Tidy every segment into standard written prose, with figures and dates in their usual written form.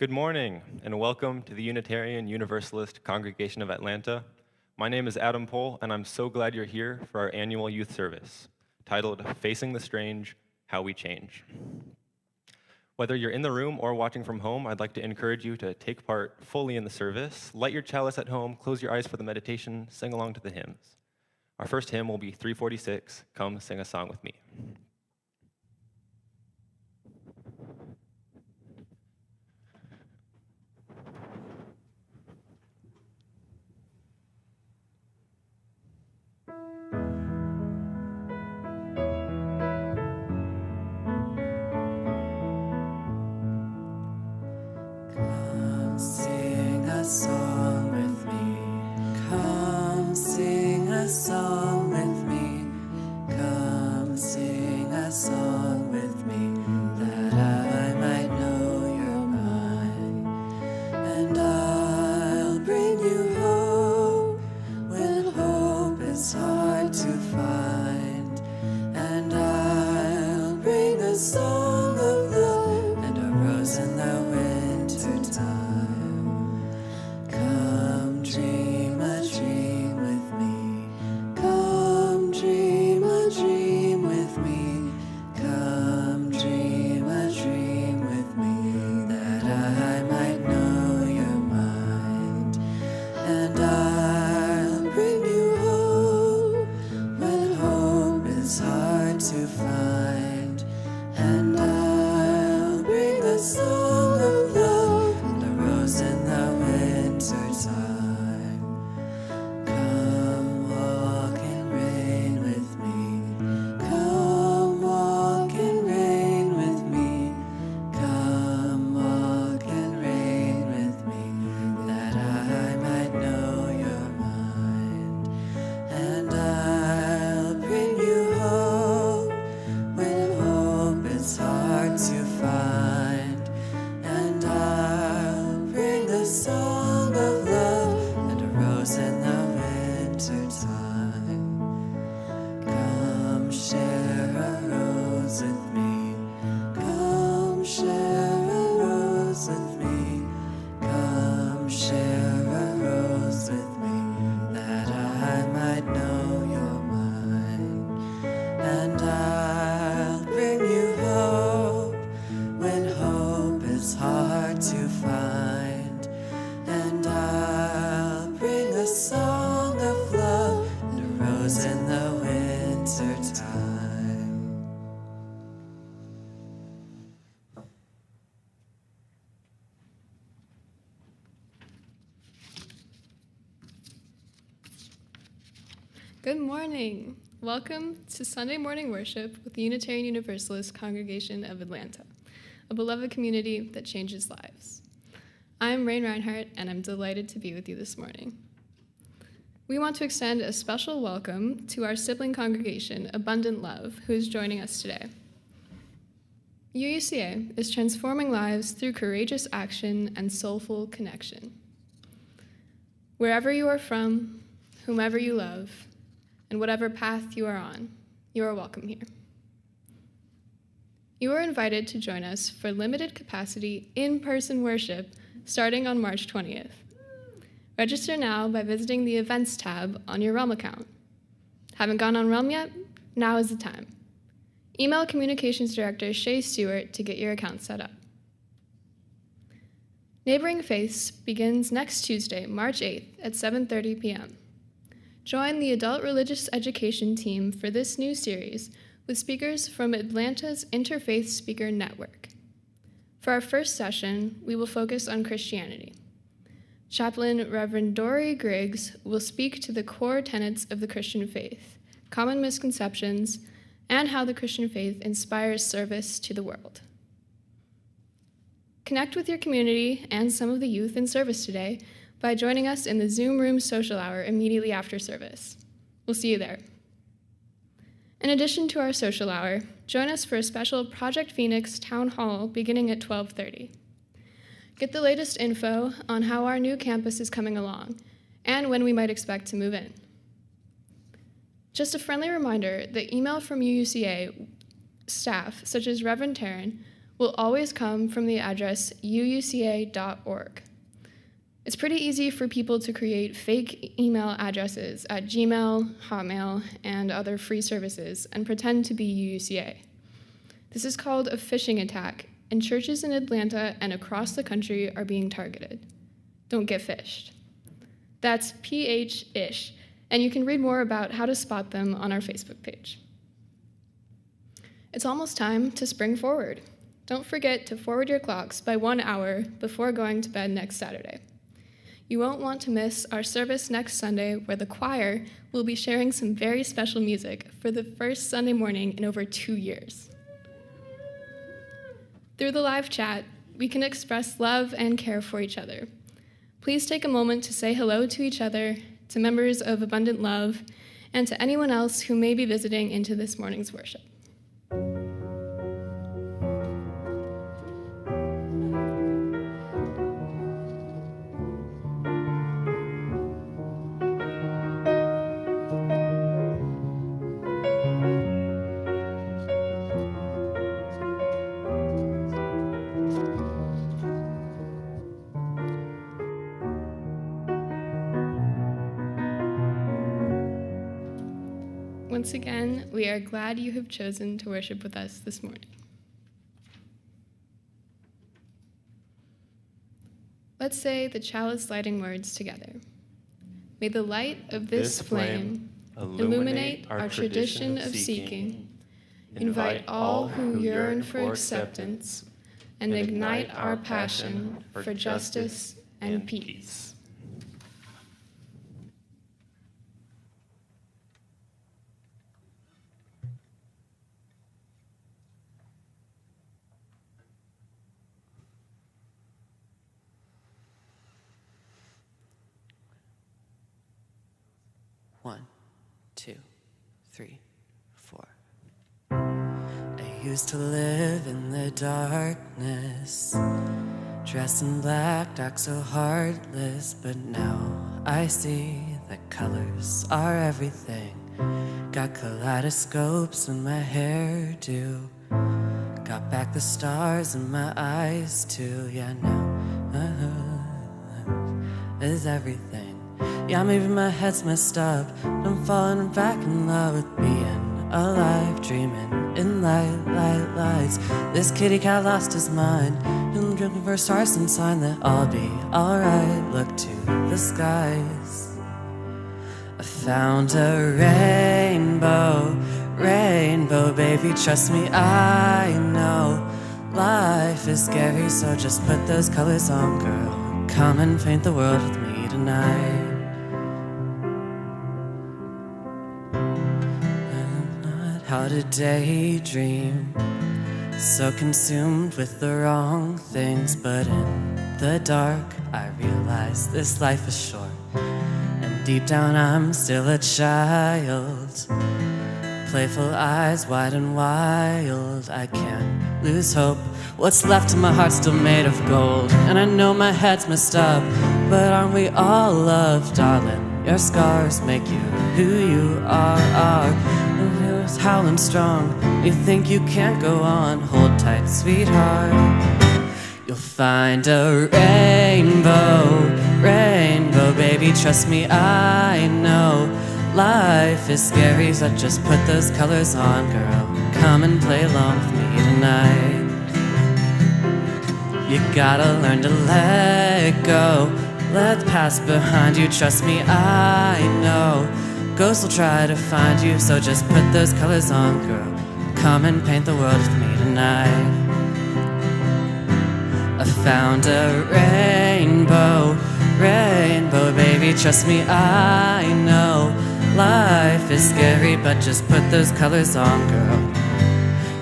Good morning, and welcome to the Unitarian Universalist Congregation of Atlanta. My name is Adam Pohl, and I'm so glad you're here for our annual youth service, titled Facing the Strange, How We Change. Whether you're in the room or watching from home, I'd like to encourage you to take part fully in the service, light your chalice at home, close your eyes for the meditation, sing along to the hymns. Our first hymn will be 346, Come Sing a Song with Me. Come sing a song with me. Come sing a song with me. Come sing a song with me, that I might know you're mine. And I'll bring you hope when hope is hard to find. And I'll bring a song of love and a rose in the winter time. Come dream a dream with me. Come dream a dream with me. Come dream a dream with me, that I might know your mind. And I'll bring you hope when hope is hard to find. And I'll bring a song of love and a rose in the winter time. Come walk in rain with me. Come walk in rain with me. Come walk in rain with me, that I might know your mind. And I'll bring you hope when hope is hard to find. And I'll bring a song of love and a rose in the winter time. Come share a rose with me. Come share a rose with me. Come share a rose with me, that I might know your mind. And I'll bring you hope when hope is hard to find. And I'll bring a song of love and a rose in the winter time. Good morning. Welcome to Sunday morning worship with the Unitarian Universalist Congregation of Atlanta, a beloved community that changes lives. I'm Rain Reinhardt, and I'm delighted to be with you this morning. We want to extend a special welcome to our sibling congregation, Abundant Love, who is joining us today. UUCA is transforming lives through courageous action and soulful connection. Wherever you are from, whomever you love, and whatever path you are on, you are welcome here. You are invited to join us for limited capacity in-person worship starting on March 20th. Register now by visiting the Events tab on your Realm account. Haven't gone on Realm yet? Now is the time. Email Communications Director Shay Stewart to get your account set up. Neighboring Faiths begins next Tuesday, March 8th at 7:30 p.m. Join the Adult Religious Education team for this new series with speakers from Atlanta's Interfaith Speaker Network. For our first session, we will focus on Christianity. Chaplain Reverend Dory Griggs will speak to the core tenets of the Christian faith, common misconceptions, and how the Christian faith inspires service to the world. Connect with your community and some of the youth in service today by joining us in the Zoom Room social hour immediately after service. We'll see you there. In addition to our social hour, join us for a special Project Phoenix Town Hall beginning at 12:30. Get the latest info on how our new campus is coming along and when we might expect to move in. Just a friendly reminder that email from UUCA staff, such as Reverend Taryn, will always come from the address uuca.org. It's pretty easy for people to create fake email addresses at Gmail, Hotmail, and other free services and pretend to be UUCA. This is called a phishing attack, and churches in Atlanta and across the country are being targeted. Don't get phished. That's PH-ish, and you can read more about how to spot them on our Facebook page. It's almost time to spring forward. Don't forget to forward your clocks by 1 hour before going to bed next Saturday. You won't want to miss our service next Sunday, where the choir will be sharing some very special music for the first Sunday morning in over 2 years. Through the live chat, we can express love and care for each other. Please take a moment to say hello to each other, to members of Abundant Love, and to anyone else who may be visiting into this morning's worship. Once again, we are glad you have chosen to worship with us this morning. Let's say the chalice lighting words together. May the light of this flame illuminate our tradition of seeking, invite all who yearn for acceptance, and ignite our passion for justice and peace. One, two, three, four. I used to live in the darkness, dressed in black, dark, so heartless. But now I see that colors are everything. Got kaleidoscopes in my hairdo, got back the stars in my eyes too. Yeah, now is everything. Yeah, maybe my head's messed up, but I'm falling back in love with being alive, dreaming in lights. This kitty cat lost his mind, been looking for stars, some sign that I'll be alright. Look to the skies. I found a rainbow, baby, trust me, I know life is scary, so just put those colors on, girl. Come and paint the world with me tonight. How to daydream, so consumed with the wrong things. But in the dark I realize this life is short, and deep down I'm still a child. Playful eyes wide and wild, I can't lose hope. What's left of my heart's still made of gold, and I know my head's messed up, but aren't we all loved, darling? Your scars make you who you are. Howling strong, you think you can't go on. Hold tight, sweetheart. You'll find a rainbow, baby, trust me, I know life is scary, so just put those colors on, girl. Come and play along with me tonight. You gotta learn to let go, let the past behind you, trust me, I know ghosts will try to find you, so just put those colors on, girl. Come and paint the world with me tonight. I found a rainbow, baby, trust me, I know life is scary, but just put those colors on, girl.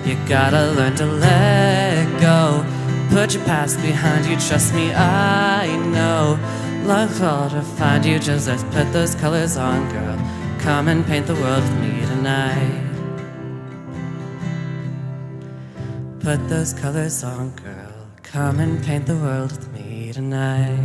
You gotta learn to let go, put your past behind you, trust me, I know love will to find you, just let's put those colors on, girl. Come and paint the world with me tonight. Put those colors on, girl. Come and paint the world with me tonight.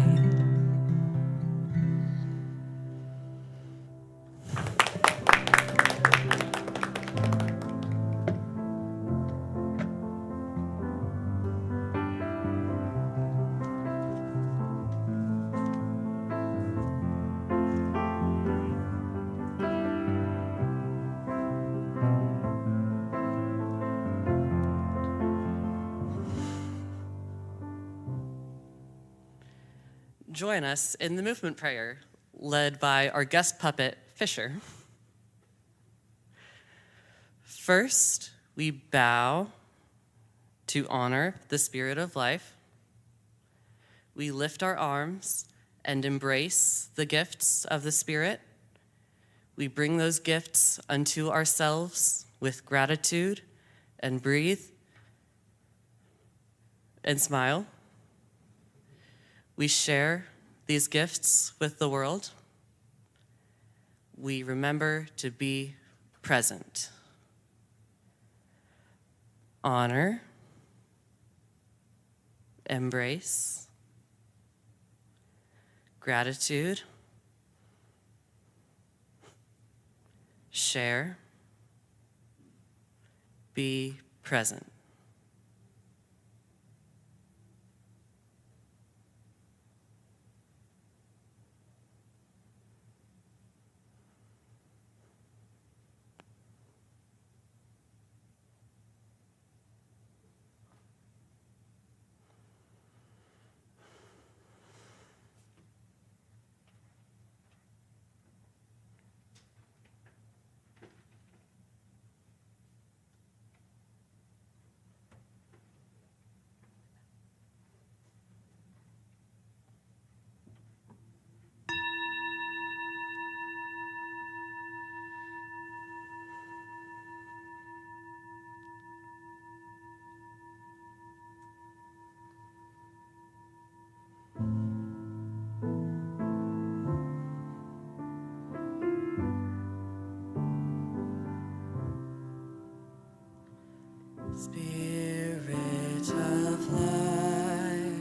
join us in the movement prayer led by our guest puppet, Fisher. First, we bow to honor the Spirit of life. We lift our arms and embrace the gifts of the Spirit. We bring those gifts unto ourselves with gratitude and breathe and smile. We share these gifts with the world. We remember to be present. Honor, embrace, gratitude, share, be present. Spirit of life,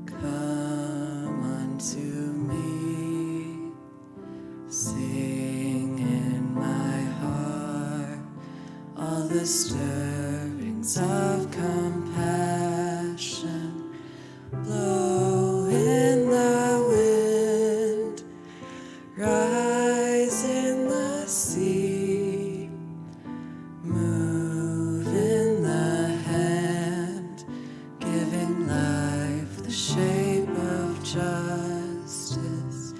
come unto me. Sing in my heart all the stirrings of compassion. Blow in the wind, rise in the sea. Move in the hand, giving life the shape of justice.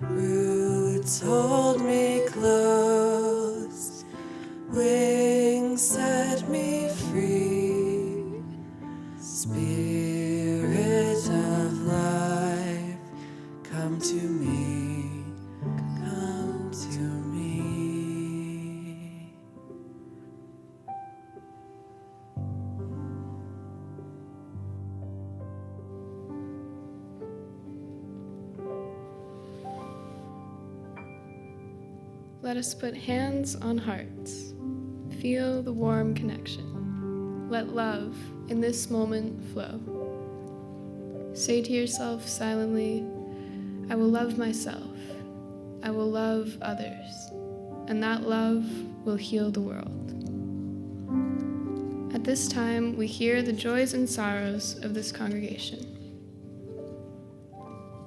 Roots hold me close, wings set me free. Spirit of life, come to me, come to me. Let us put hands on hearts. Feel the warm connection. Let love in this moment flow. Say to yourself silently, I will love myself. I will love others. And that love will heal the world. At this time, we hear the joys and sorrows of this congregation.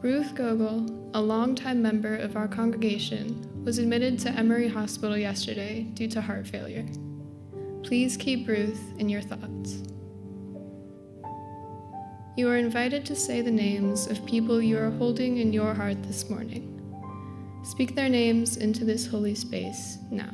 Ruth Gogol, a longtime member of our congregation, was admitted to Emory Hospital yesterday due to heart failure. Please keep Ruth in your thoughts. You are invited to say the names of people you are holding in your heart this morning. Speak their names into this holy space now.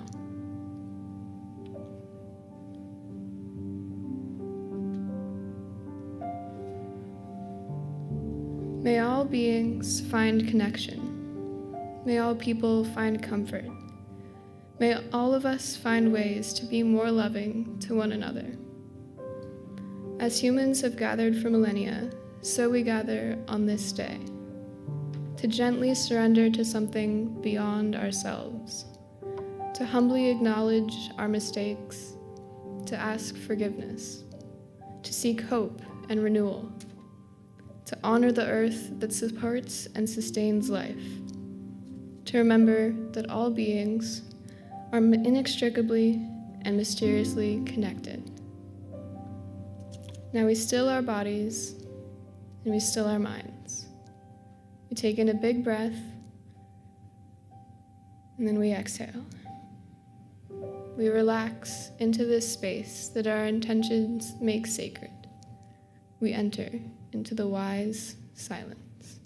May all beings find connection. May all people find comfort. May all of us find ways to be more loving to one another. As humans have gathered for millennia, so we gather on this day, to gently surrender to something beyond ourselves, to humbly acknowledge our mistakes, to ask forgiveness, to seek hope and renewal, to honor the earth that supports and sustains life, to remember that all beings are inextricably and mysteriously connected. Now we still our bodies and we still our minds. We take in a big breath and then we exhale. We relax into this space that our intentions make sacred. We enter into the wise silence.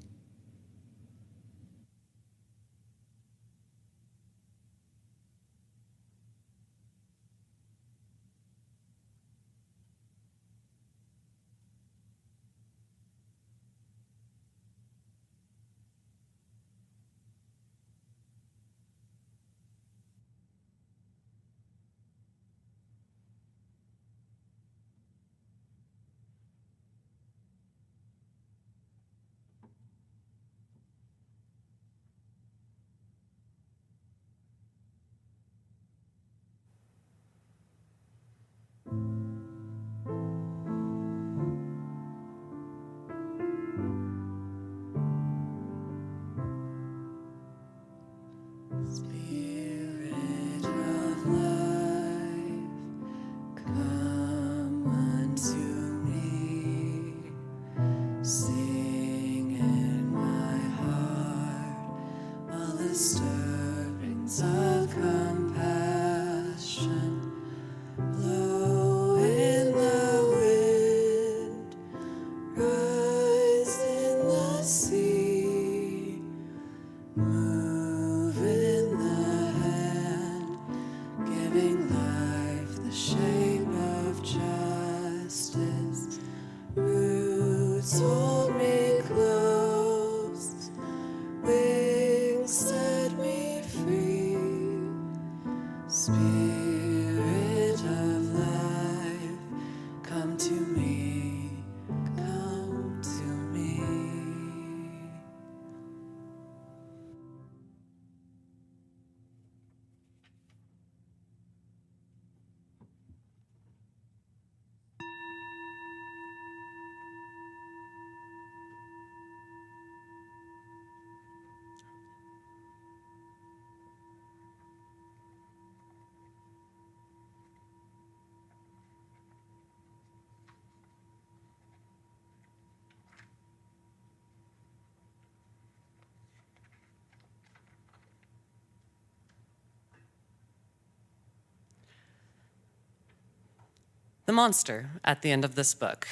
The Monster at the End of This Book,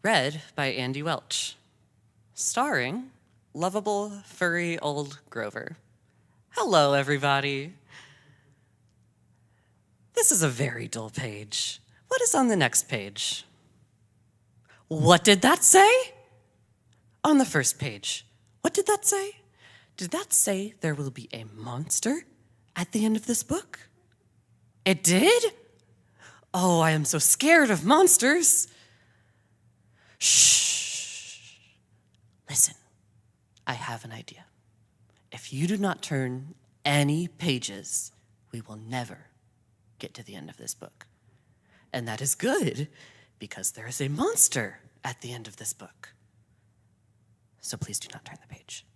read by Andy Welch, starring lovable, furry old Grover. Hello, everybody. This is a very dull page. What is on the next page? What did that say? On the first page, what did that say? Did that say there will be a monster at the end of this book? It did? Oh, I am so scared of monsters. Shh. Listen, I have an idea. If you do not turn any pages, we will never get to the end of this book. And that is good, because there is a monster at the end of this book. So please do not turn the page.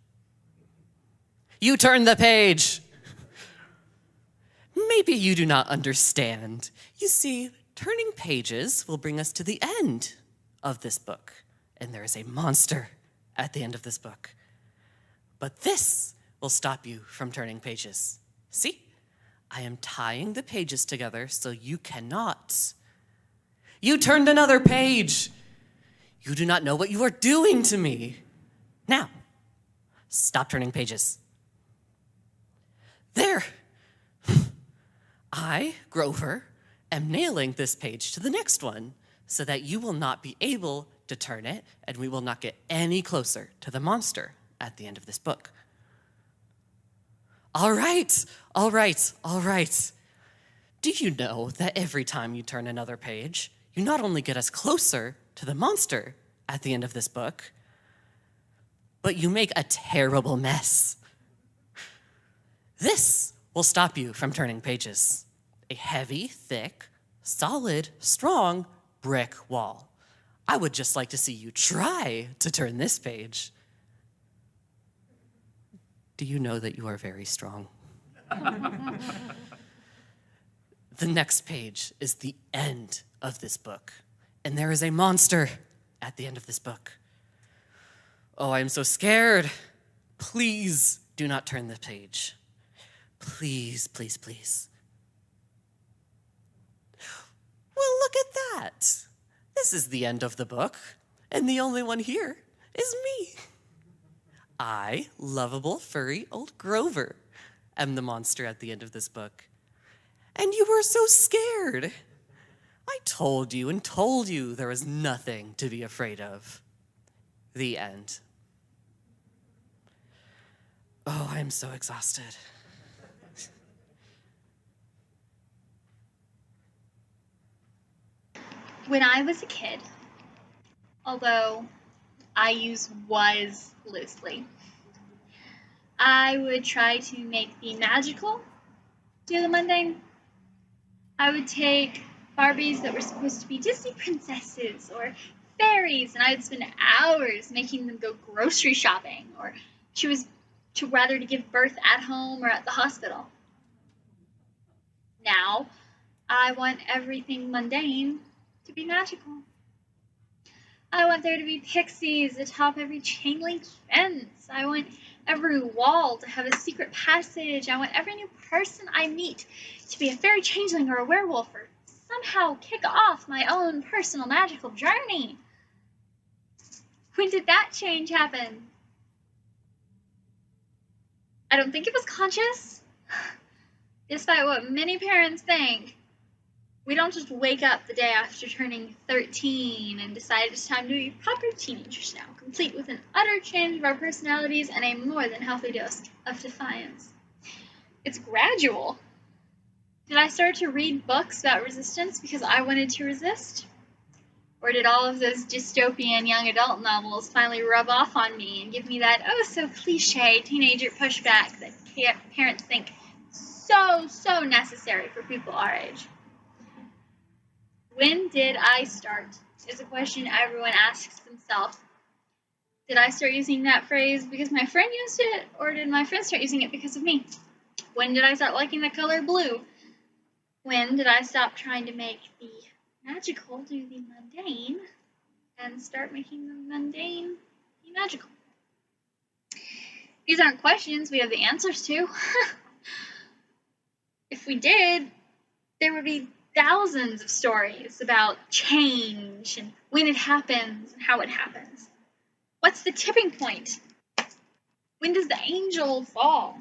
You turn the page! Maybe you do not understand. You see, turning pages will bring us to the end of this book, and there is a monster at the end of this book. But this will stop you from turning pages. See? I am tying the pages together so you cannot. You turned another page. You do not know what you are doing to me. Now, stop turning pages. There. I, Grover, am nailing this page to the next one so that you will not be able to turn it and we will not get any closer to the monster at the end of this book. All right. Do you know that every time you turn another page, you not only get us closer to the monster at the end of this book, but you make a terrible mess. This will stop you from turning pages. A heavy, thick, solid, strong brick wall. I would just like to see you try to turn this page. Do you know that you are very strong? The next page is the end of this book, and there is a monster at the end of this book. Oh, I am so scared. Please do not turn the page. Please. Well, look at that. This is the end of the book, and the only one here is me. I, lovable, furry old Grover, am the monster at the end of this book. And you were so scared. I told you there was nothing to be afraid of. The end. Oh, I am so exhausted. When I was a kid, although I use was loosely, I would try to make the magical do the mundane. I would take Barbies that were supposed to be Disney princesses or fairies, and I would spend hours making them go grocery shopping or choose to rather to give birth at home or at the hospital. Now, I want everything mundane to be magical. I want there to be pixies atop every chain link fence. I want every wall to have a secret passage. I want every new person I meet to be a fairy changeling or a werewolf or somehow kick off my own personal magical journey. When did that change happen? I don't think it was conscious. Despite what many parents think, we don't just wake up the day after turning 13 and decide it's time to be proper teenagers now, complete with an utter change of our personalities and a more than healthy dose of defiance. It's gradual. Did I start to read books about resistance because I wanted to resist? Or did all of those dystopian young adult novels finally rub off on me and give me that oh-so-cliche teenager pushback that parents think so necessary for people our age? When did I start? Is a question everyone asks themselves. Did I start using that phrase because my friend used it, or did my friend start using it because of me? When did I start liking the color blue? When did I stop trying to make the magical do the mundane and start making the mundane be magical? These aren't questions we have the answers to. If we did, there would be thousands of stories about change and when it happens and how it happens. What's the tipping point? When does the angel fall?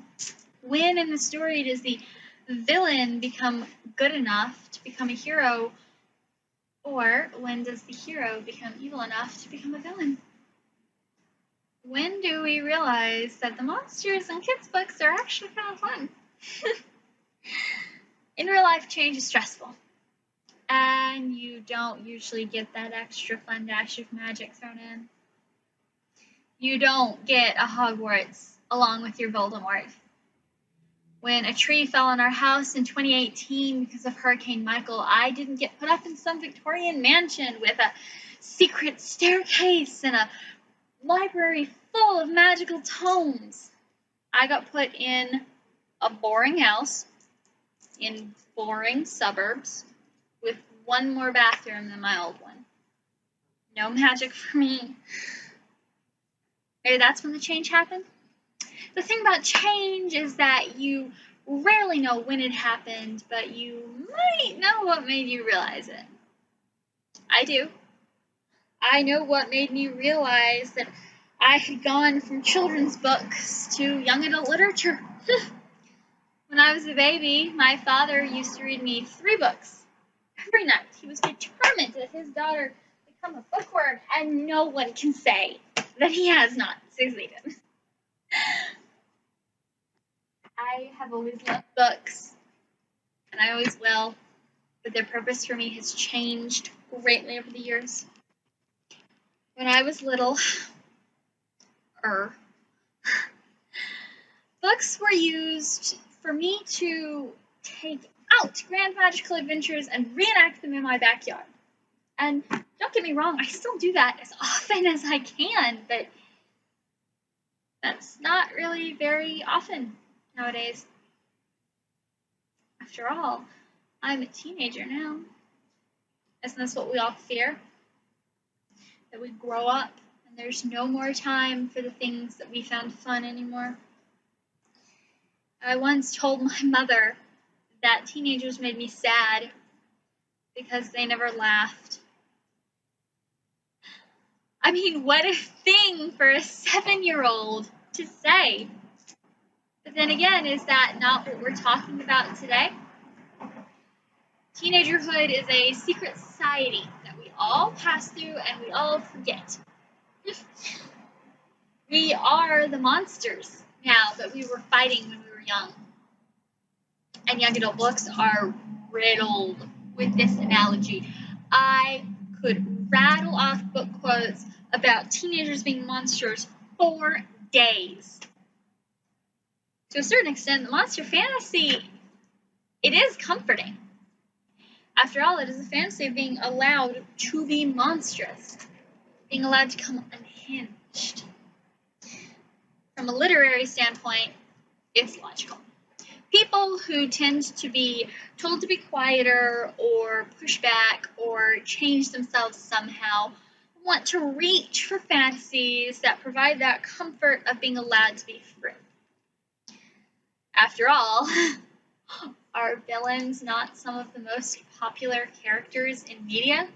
When in the story does the villain become good enough to become a hero? Or when does the hero become evil enough to become a villain? When do we realize that the monsters in kids' books are actually kind of fun? In real life, change is stressful. And you don't usually get that extra fun dash of magic thrown in. You don't get a Hogwarts along with your Voldemort. When a tree fell on our house in 2018 because of Hurricane Michael, I didn't get put up in some Victorian mansion with a secret staircase and a library full of magical tomes. I got put in a boring house in boring suburbs with one more bathroom than my old one. No magic for me. Maybe that's when the change happened. The thing about change is that you rarely know when it happened, but you might know what made you realize it. I do. I know what made me realize that I had gone from children's books to young adult literature. When I was a baby, my father used to read me 3 books every night. He was determined that his daughter become a bookworm, and no one can say that he has not succeeded. I have always loved books, and I always will, but their purpose for me has changed greatly over the years. When I was little, books were used for me to take out grand magical adventures and reenact them in my backyard. And don't get me wrong, I still do that as often as I can, but that's not really very often nowadays. After all, I'm a teenager now. Isn't this what we all fear? That we grow up and there's no more time for the things that we found fun anymore. I once told my mother that teenagers made me sad because they never laughed. I mean, what a thing for a 7-year-old to say. But then again, is that not what we're talking about today? Teenagerhood is a secret society that we all pass through and we all forget. We are the monsters now that we were fighting when we were young. And young adult books are riddled with this analogy. I could rattle off book quotes about teenagers being monsters for days. To a certain extent, the monster fantasy, it is comforting. After all, it is a fantasy of being allowed to be monstrous, being allowed to come unhinged. From a literary standpoint, it's logical. People who tend to be told to be quieter or push back or change themselves somehow want to reach for fantasies that provide that comfort of being allowed to be free. After all, are villains not some of the most popular characters in media?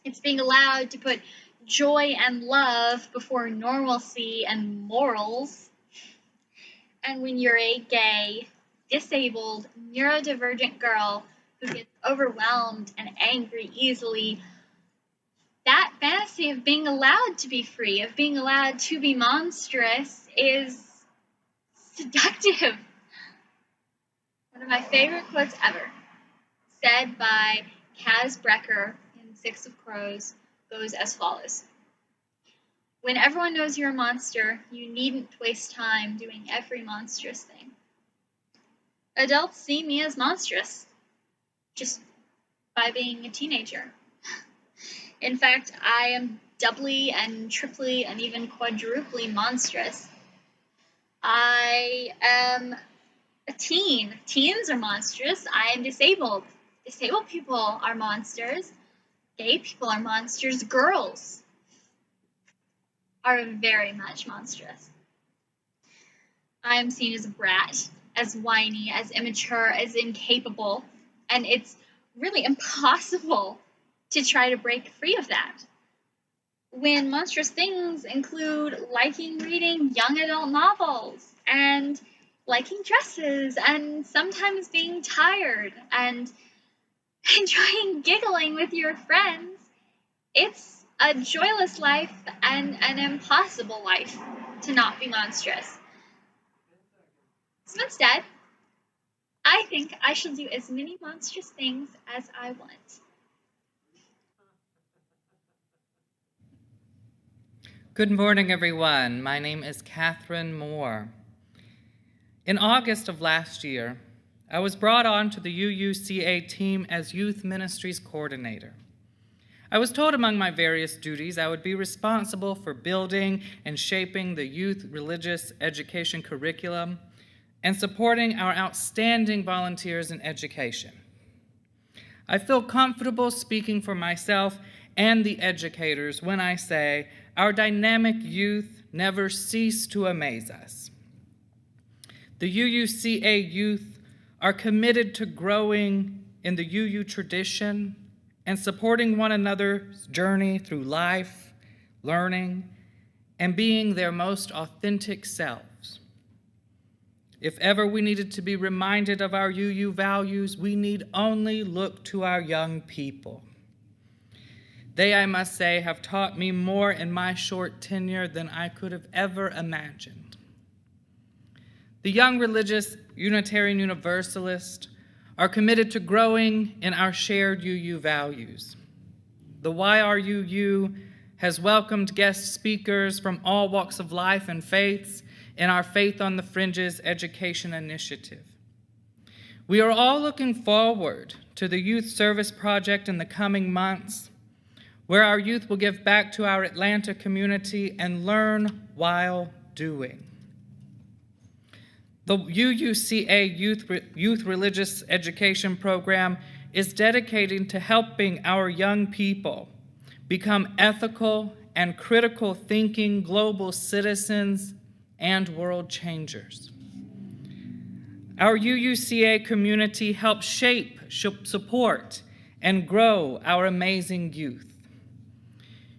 It's being allowed to put joy and love before normalcy and morals. And when you're a gay, disabled, neurodivergent girl who gets overwhelmed and angry easily, that fantasy of being allowed to be free, of being allowed to be monstrous, is seductive. One of my favorite quotes ever, said by Kaz Brecker in Six of Crows, goes as follows. When everyone knows you're a monster, you needn't waste time doing every monstrous thing. Adults see me as monstrous, just by being a teenager. In fact, I am doubly and triply and even quadruply monstrous. I am a teen. Teens are monstrous. I am disabled. Disabled people are monsters. Gay people are monsters. Girls are very much monstrous. I am seen as a brat, as whiny, as immature, as incapable. And it's really impossible to try to break free of that. When monstrous things include liking reading young adult novels and liking dresses and sometimes being tired and enjoying giggling with your friends, it's a joyless life and an impossible life to not be monstrous. So instead, I think I shall do as many monstrous things as I want. Good morning, everyone. My name is Catherine Moore. In August of last year, I was brought on to the UUCA team as Youth Ministries Coordinator. I was told among my various duties I would be responsible for building and shaping the youth religious education curriculum and supporting our outstanding volunteers in education. I feel comfortable speaking for myself and the educators when I say our dynamic youth never cease to amaze us. The UUCA youth are committed to growing in the UU tradition and supporting one another's journey through life, learning, and being their most authentic selves. If ever we needed to be reminded of our UU values, we need only look to our young people. They, I must say, have taught me more in my short tenure than I could have ever imagined. The young religious Unitarian Universalists are committed to growing in our shared UU values. The YRUU has welcomed guest speakers from all walks of life and faiths in our Faith on the Fringes education initiative. We are all looking forward to the Youth Service Project in the coming months, where our youth will give back to our Atlanta community and learn while doing. The UUCA Youth Religious Education Program is dedicated to helping our young people become ethical and critical thinking global citizens and world changers. Our UUCA community helps shape, support, and grow our amazing youth.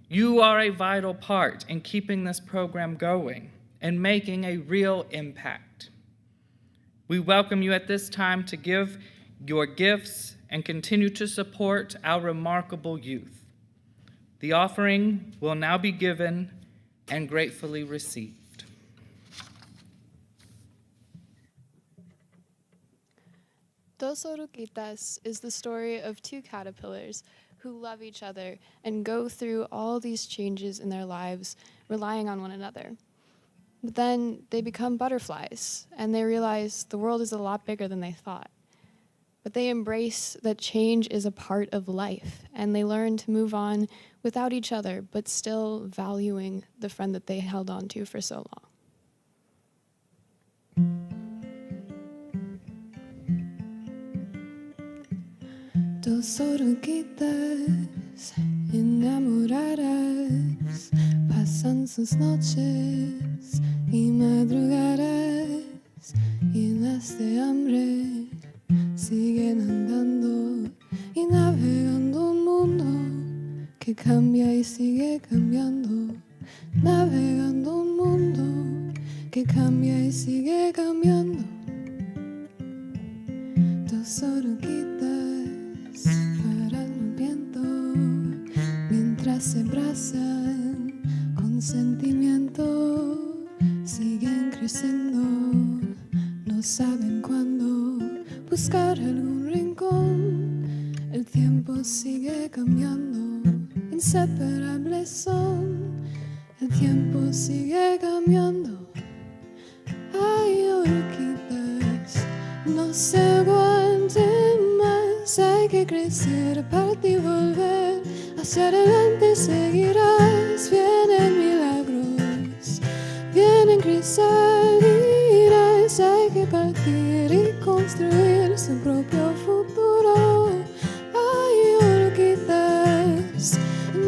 You are a vital part in keeping this program going and making a real impact. We welcome you at this time to give your gifts and continue to support our remarkable youth. The offering will now be given and gratefully received. Dos Oruguitas is the story of two caterpillars who love each other and go through all these changes in their lives, relying on one another. But then they become butterflies, and they realize the world is a lot bigger than they thought. But they embrace that change is a part of life, and they learn to move on without each other, but still valuing the friend that they held on to for so long. Dos oruguitas enamoradas pasan sus noches y madrugadas llenas de hambre, siguen andando y navegando un mundo que cambia y sigue cambiando, navegando un mundo que cambia y sigue cambiando. Dos oruguitas paran el viento mientras se abrazan con sentimiento, siguen creciendo, no saben cuándo buscar algún rincón. El tiempo sigue cambiando, inseparables son. El tiempo sigue cambiando. Ay, oruguitas, no se aguanten más. Hay que crecer, partir y volver. Hacia adelante seguirás. Vienen milagros, vienen crisalinas. Hay que partir y construir su propio futuro. Ay, oruguitas,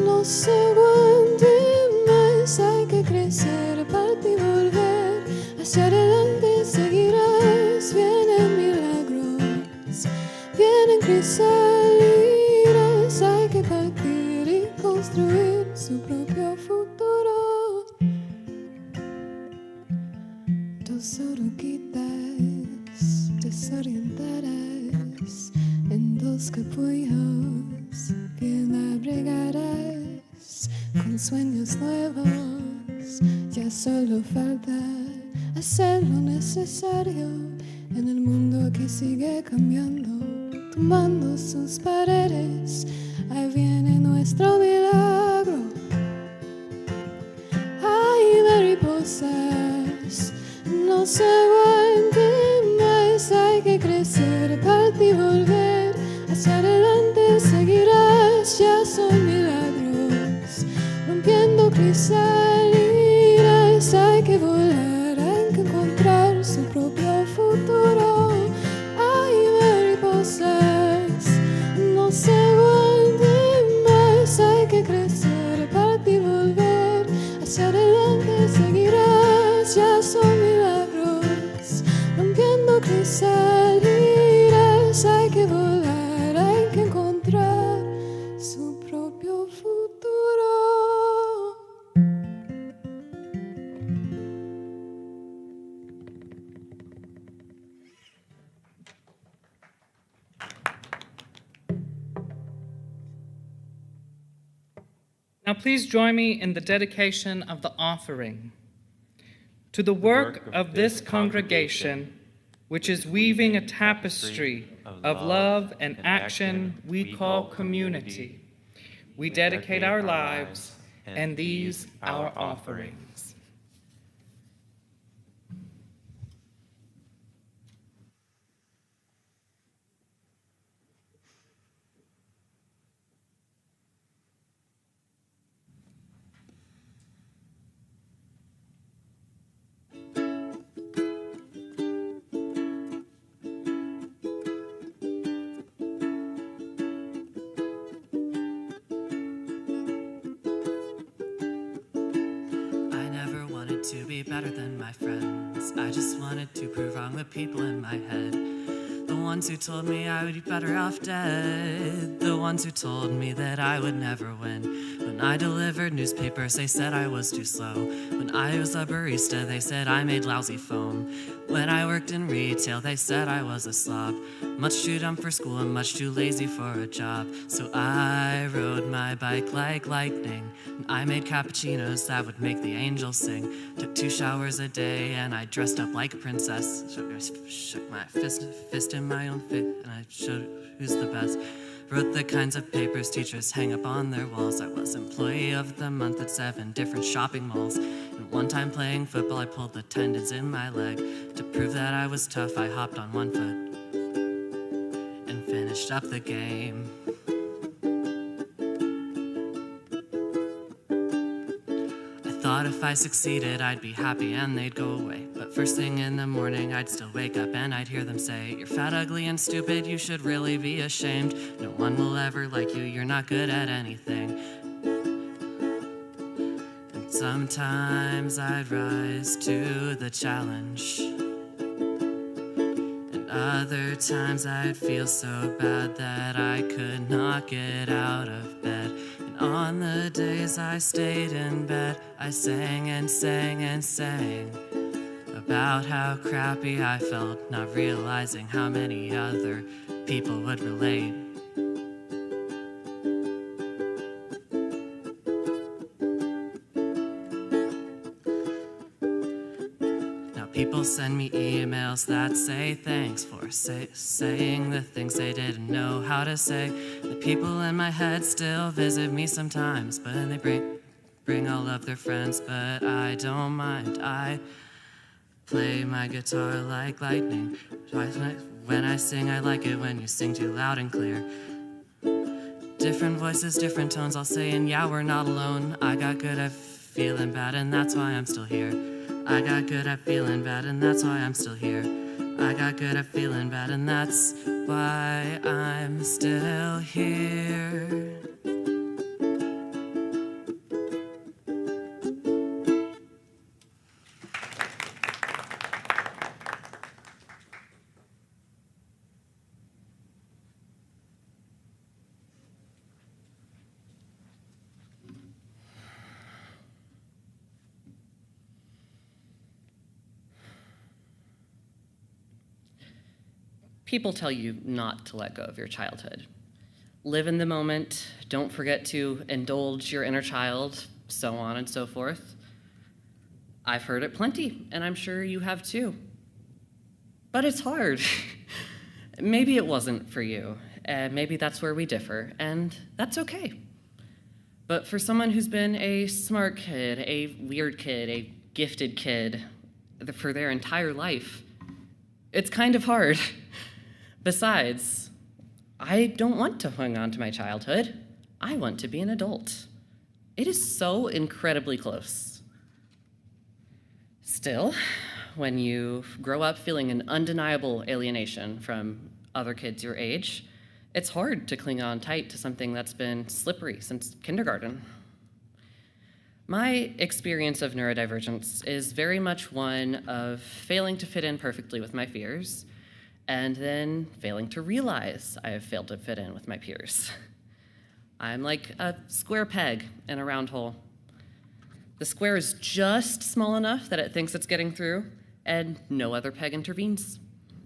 no se aguanten más. Hay que crecer, partir y volver. Hacia adelante seguirás. Vienen milagros, vienen crisalinas. crisalinas, hay que partir y construir su propio futuro. Tus oruguitas desorientadas en dos capullos bien abrigarás con sueños nuevos. Ya solo falta hacer lo necesario en el mundo que sigue cambiando, tumbando sus paredes. Ahí viene nuestro milagro. Hay mariposas, no se aguanten más, hay que crecer, partir y volver. Hacia adelante seguirás, ya son milagros, rompiendo crisalinas, hay que volar, hay que encontrar su propio futuro. Hay mariposas, no se aguanten más, hay que crecer, partir y volver. Hacia adelante seguirás, ya son milagros, rompiendo crisalinas, hay que volar, hay que encontrar su propio futuro. Now please join me in the dedication of the offering. To the work of this congregation, which is weaving a tapestry of love and action we call community, we dedicate our lives and these our offerings. To be better than my friends, I just wanted to prove wrong the people in my head. The ones who told me I would be better off dead. The ones who told me that I would never win. When I delivered newspapers, they said I was too slow. When I was a barista, they said I made lousy foam. When I worked in retail, they said I was a slob. Much too dumb for school and much too lazy for a job. So I rode my bike like lightning. And I made cappuccinos that would make the angels sing. Took 2 showers a day and I dressed up like a princess. Shook my fist in my own face and I showed who's the best. Wrote the kinds of papers teachers hang up on their walls. I was employee of the month at 7 different shopping malls. And one time playing football, I pulled the tendons in my leg. To prove that I was tough, I hopped on one foot and finished up the game. I thought if I succeeded, I'd be happy and they'd go away. But first thing in the morning, I'd still wake up and I'd hear them say, "You're fat, ugly, and stupid, you should really be ashamed. No one will ever like you, you're not good at anything." And sometimes I'd rise to the challenge. And other times I'd feel so bad that I could not get out of bed. And on the days I stayed in bed, I sang and sang and sang about how crappy I felt, not realizing how many other people would relate. Now people send me emails that say thanks for saying the things they didn't know how to say. The people in my head still visit me sometimes, but they bring all of their friends, but I don't mind. I play my guitar like lightning. When I sing, I like it when you sing too loud and clear. Different voices, different tones, I'll say, and yeah, we're not alone. I got good at feeling bad, and that's why I'm still here. I got good at feeling bad, and that's why I'm still here. I got good at feeling bad, and that's why I'm still here. People tell you not to let go of your childhood. Live in the moment, don't forget to indulge your inner child, so on and so forth. I've heard it plenty, and I'm sure you have too. But it's hard. Maybe it wasn't for you, and maybe that's where we differ, and that's okay. But for someone who's been a smart kid, a weird kid, a gifted kid for their entire life, it's kind of hard. Besides, I don't want to hang on to my childhood. I want to be an adult. It is so incredibly close. Still, when you grow up feeling an undeniable alienation from other kids your age, it's hard to cling on tight to something that's been slippery since kindergarten. My experience of neurodivergence is very much one of failing to fit in perfectly with my fears, and then failing to realize I have failed to fit in with my peers. I'm like a square peg in a round hole. The square is just small enough that it thinks it's getting through, and no other peg intervenes.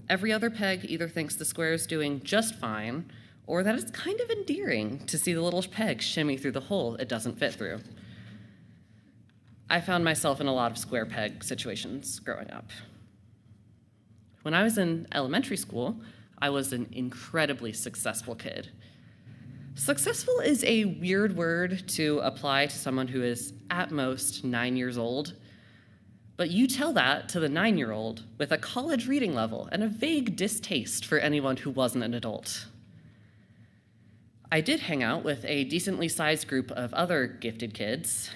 Every other peg either thinks the square is doing just fine, or that it's kind of endearing to see the little peg shimmy through the hole it doesn't fit through. I found myself in a lot of square peg situations growing up. When I was in elementary school, I was an incredibly successful kid. Successful is a weird word to apply to someone who is at most 9 years old, but you tell that to the 9-year-old with a college reading level and a vague distaste for anyone who wasn't an adult. I did hang out with a decently sized group of other gifted kids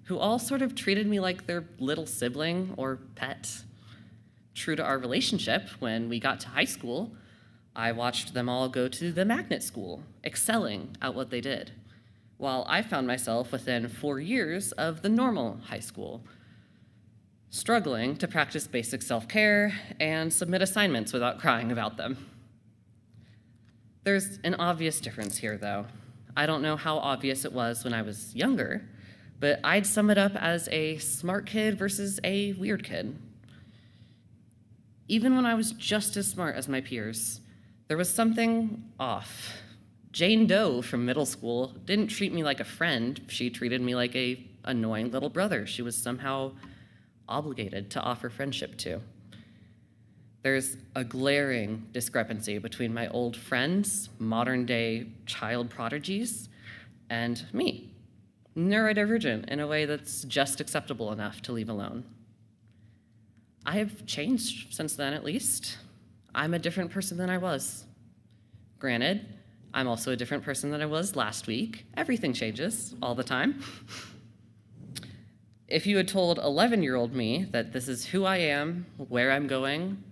who all sort of treated me like their little sibling or pet. True to our relationship, when we got to high school, I watched them all go to the magnet school, excelling at what they did, while I found myself within 4 years of the normal high school, struggling to practice basic self-care and submit assignments without crying about them. There's an obvious difference here, though. I don't know how obvious it was when I was younger, but I'd sum it up as a smart kid versus a weird kid. Even when I was just as smart as my peers, there was something off. Jane Doe from middle school didn't treat me like a friend. She treated me like an annoying little brother she was somehow obligated to offer friendship to. There's a glaring discrepancy between my old friends, modern-day child prodigies, and me, neurodivergent in a way that's just acceptable enough to leave alone. I have changed since then, at least. I'm a different person than I was. Granted, I'm also a different person than I was last week. Everything changes all the time. If you had told 11-year-old me that this is who I am, where I'm going,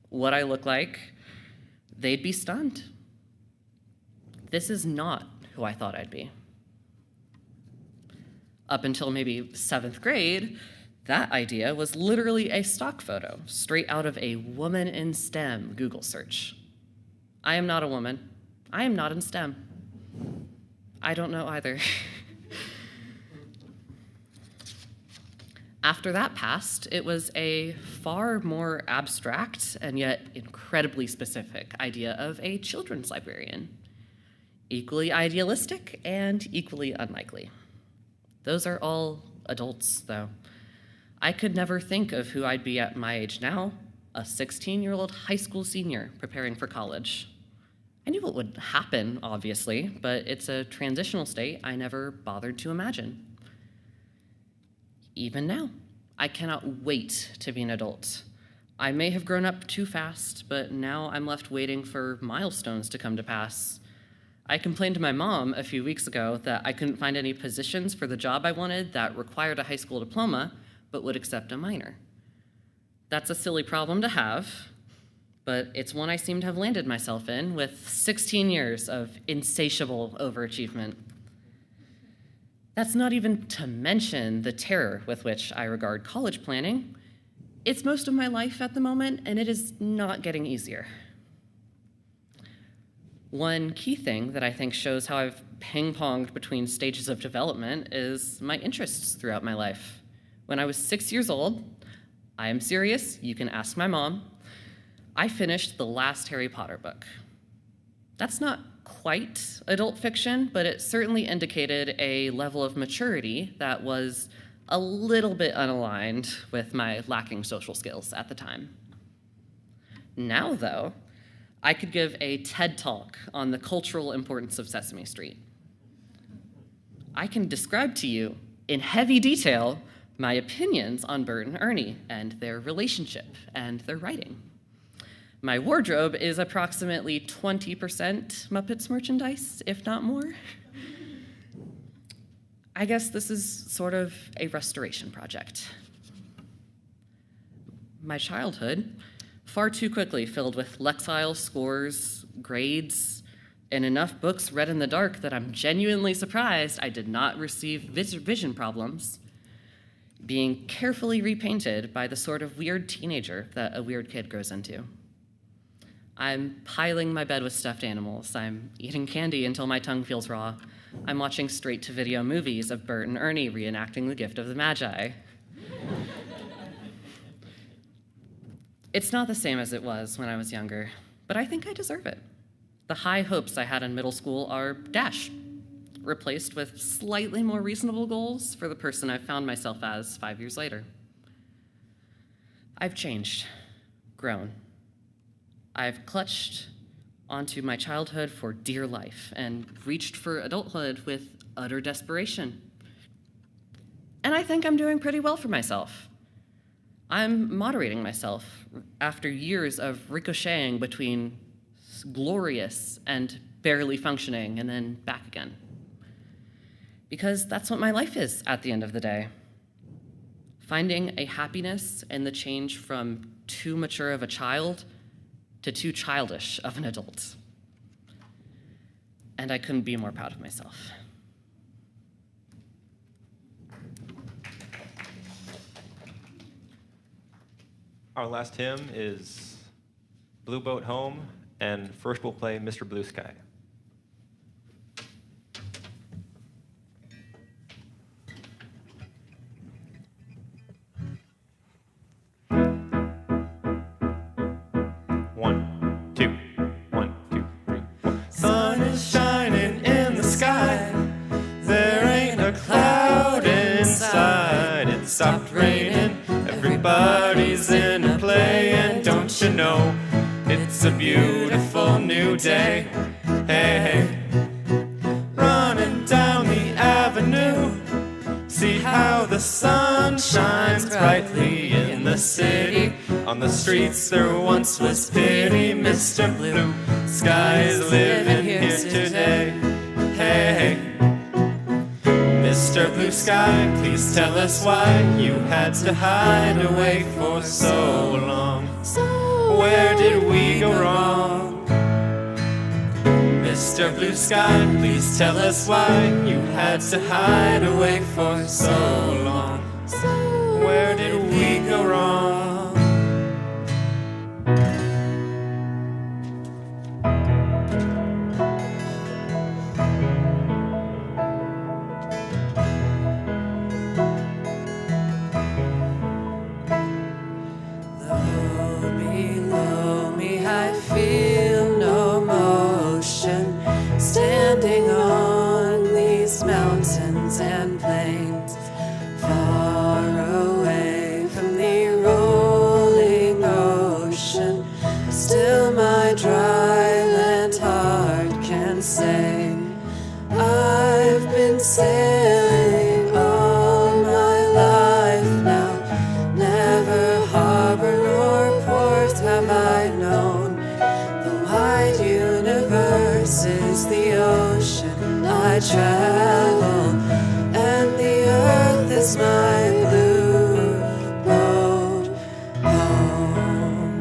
what I look like, they'd be stunned. This is not who I thought I'd be. Up until maybe 7th grade, that idea was literally a stock photo, straight out of a woman in STEM Google search. I am not a woman. I am not in STEM. I don't know either. After that passed, it was a far more abstract and yet incredibly specific idea of a children's librarian. Equally idealistic and equally unlikely. Those are all adults, though. I could never think of who I'd be at my age now, a 16-year-old high school senior preparing for college. I knew what would happen, obviously, but it's a transitional state I never bothered to imagine. Even now, I cannot wait to be an adult. I may have grown up too fast, but now I'm left waiting for milestones to come to pass. I complained to my mom a few weeks ago that I couldn't find any positions for the job I wanted that required a high school diploma, but would accept a minor. That's a silly problem to have, but it's one I seem to have landed myself in with 16 years of insatiable overachievement. That's not even to mention the terror with which I regard college planning. It's most of my life at the moment, and it is not getting easier. One key thing that I think shows how I've ping-ponged between stages of development is my interests throughout my life. When I was 6 years old, I am serious, you can ask my mom, I finished the last Harry Potter book. That's not quite adult fiction, but it certainly indicated a level of maturity that was a little bit unaligned with my lacking social skills at the time. Now, though, I could give a TED Talk on the cultural importance of Sesame Street. I can describe to you in heavy detail my opinions on Bert and Ernie and their relationship and their writing. My wardrobe is approximately 20% Muppets merchandise, if not more. I guess this is sort of a restoration project. My childhood, far too quickly filled with Lexile scores, grades, and enough books read in the dark that I'm genuinely surprised I did not receive vision problems, being carefully repainted by the sort of weird teenager that a weird kid grows into. I'm piling my bed with stuffed animals. I'm eating candy until my tongue feels raw. I'm watching straight-to-video movies of Bert and Ernie reenacting The Gift of the Magi. It's not the same as it was when I was younger, but I think I deserve it. The high hopes I had in middle school are dashed, replaced with slightly more reasonable goals for the person I've found myself as 5 years later. I've changed, grown. I've clutched onto my childhood for dear life and reached for adulthood with utter desperation. And I think I'm doing pretty well for myself. I'm moderating myself after years of ricocheting between glorious and barely functioning and then back again. Because that's what my life is at the end of the day. Finding a happiness in the change from too mature of a child to too childish of an adult. And I couldn't be more proud of myself. Our last hymn is Blue Boat Home, and first we'll play Mr. Blue Sky. One, two, 1, 2, 3, 4. Sun is shining in the sky. There ain't a cloud inside. It stopped raining. Everybody's in a play, and don't you know, it's a beautiful new day. Hey, hey, running down the avenue, see how the sun shines brightly in the city. On the streets there once was pity. Mr. Blue Sky is living here today. Hey, hey, Mr. Blue Sky, please tell us why you had to hide away for so long. Where did we go wrong? Mr. Blue Sky, please tell us why you had to hide away for so long. Where did we go wrong? Below me, I feel no motion, standing on these mountains and plains, far away from the rolling ocean. Still my dry land heart can say, I've been sailing all my life now, never harbor nor port have I known. The wide universe is the ocean I travel, and the earth is my blue boat home.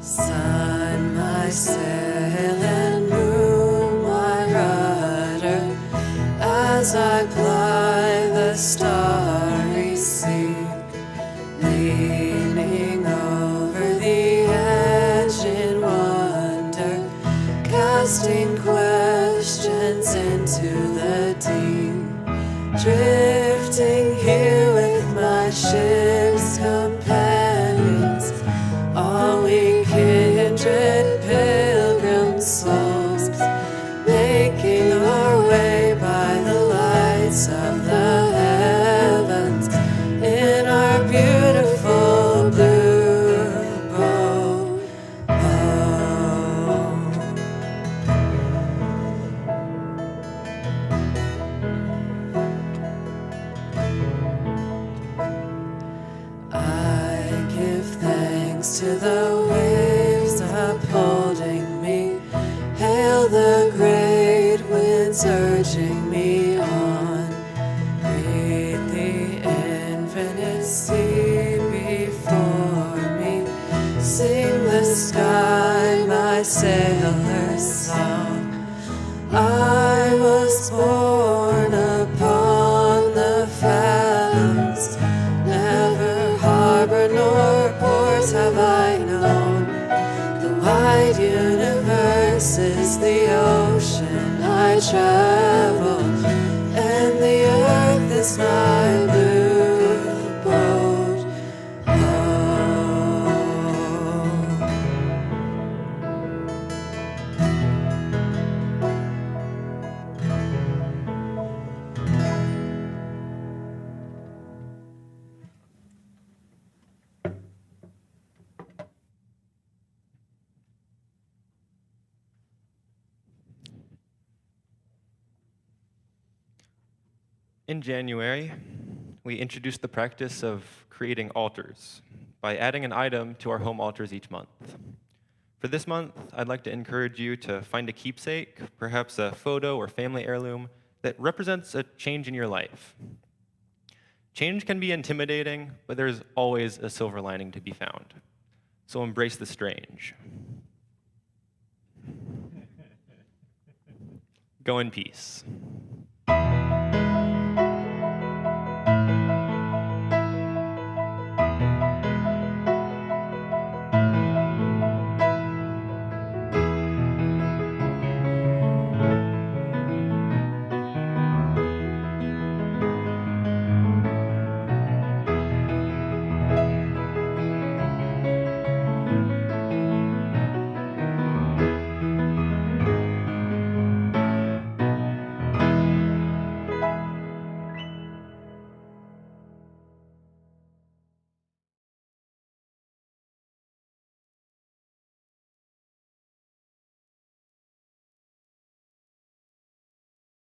Sun, my sail, and moon, my rudder, as I ply the starry sea, leaning over the edge in wonder, casting questions into the drifting here with my ship's companions, all we kindred pilgrim souls, making our way by the lights of the heavens in our beautiful blue boat. I give thanks to the waves upholding me, hail the great winds urging me on, greet the infinite sea before me, sing the sky my sailor's song. I was born upon the fathoms, never harbor nor port have I known. The wide universe is the ocean I travel, and the earth is my blue boat. In January, we introduced the practice of creating altars by adding an item to our home altars each month. For this month, I'd like to encourage you to find a keepsake, perhaps a photo or family heirloom, that represents a change in your life. Change can be intimidating, but there's always a silver lining to be found. So embrace the strange. Go in peace.